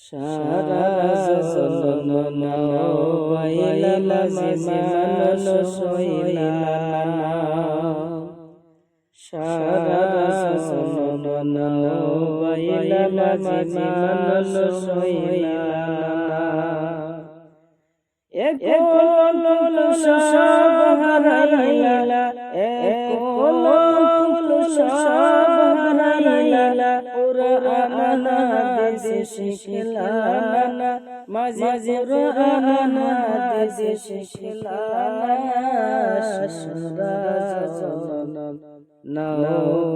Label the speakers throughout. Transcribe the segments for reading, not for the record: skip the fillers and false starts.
Speaker 1: সারা জনন বাইলা মাঝে মানুষ হইলা না, সারা জনন বাইলা মাঝে মানুষ হইলা না। একল সব হারাইলা, একল সব হারাইলা, কুরআন হাদিস শিখলা না, মাঝে কুরআন হাদিস শিখলা না। সারা জনন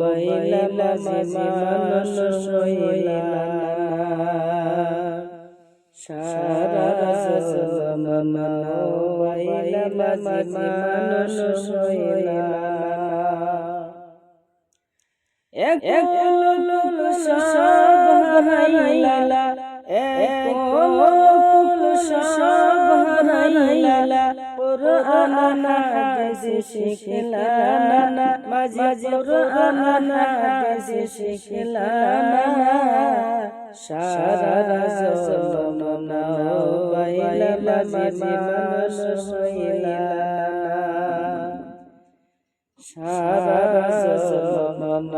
Speaker 1: বাইলা মাঝে মানুষ হইলা না, সারা জনন বাইলা মাঝে মানুষ হইলা না। একল সব হারাইলা, একল সব হারাইলা, কুরআন হাদিস শিখলা না, মাঝে কুরআন হাদিস শিখলা না। সারা জনন বাইলা মাঝে মানুষ হইলা না, সারা জনন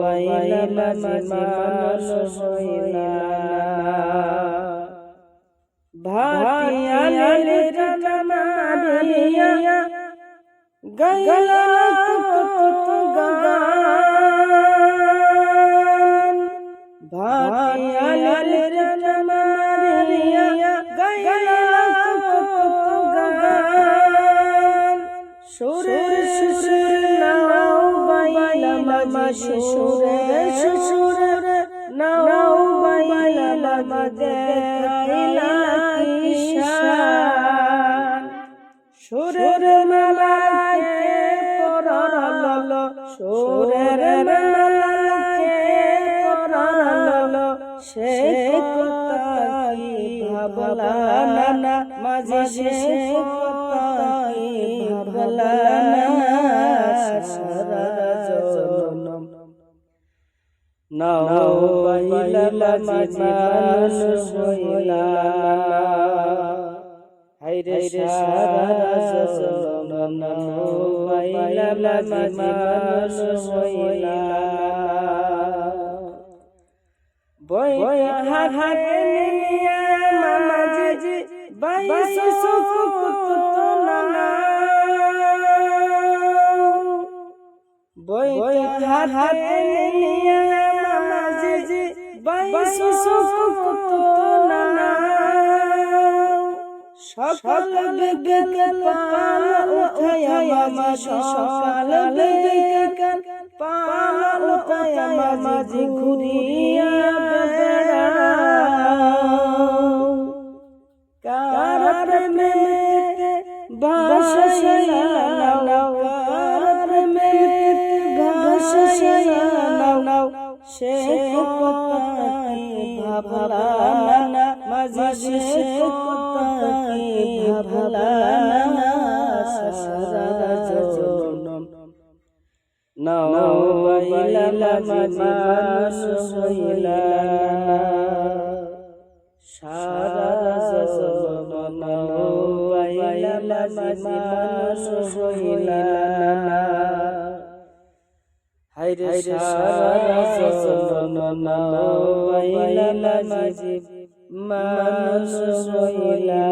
Speaker 1: বাইলা মাঝে মানুষ হইলা না। ভাটিয়ালির টানারিয়া গাইলা কত গান, ভাটিয়ালির টানারিয়া গাইলা কত গান, সুরে সুরে নাও বাইলা মাঝে সুরে সুরে নাও বাইলা মাঝে গাইলা কিশান, সুরের মেলাকে পরালো, সুরের মেলাকে পরালো, সে কথা কি ভাবলা না, মাঝে সে কথা কি ভাবলা না। সারা জনন বাইলা মাঝে মানুষ হইলা না, হায়রে সারা জনন বাইলা মাঝে মানুষ হইলা না। বই হাতে নিয়ে মাঝে বাইশ সুকুতনা, বই হাতে নিয়ে মাঝে বাইশ সুকুতনা, সকাল বিকেল পাল উঠায়া মাঝে, সকাল বিকেল পাল উঠায়া মাঝে ঘুরিয়া বেড়াও, কার প্রেমেতে ভাসাইয়া নাও, কার প্রেমেতে ভাসাইয়া নাও, সে কথা কি ভাবলা না, মাঝে সে কথা কি ভাবলা না। সারা জনন বাইলা মাঝে মানুষ হইলা না, সারা জনন বাইলা মাঝে মানুষ হইলা না, হায়রে সারা জনন বাইলা মাঝে মানুষ হইলা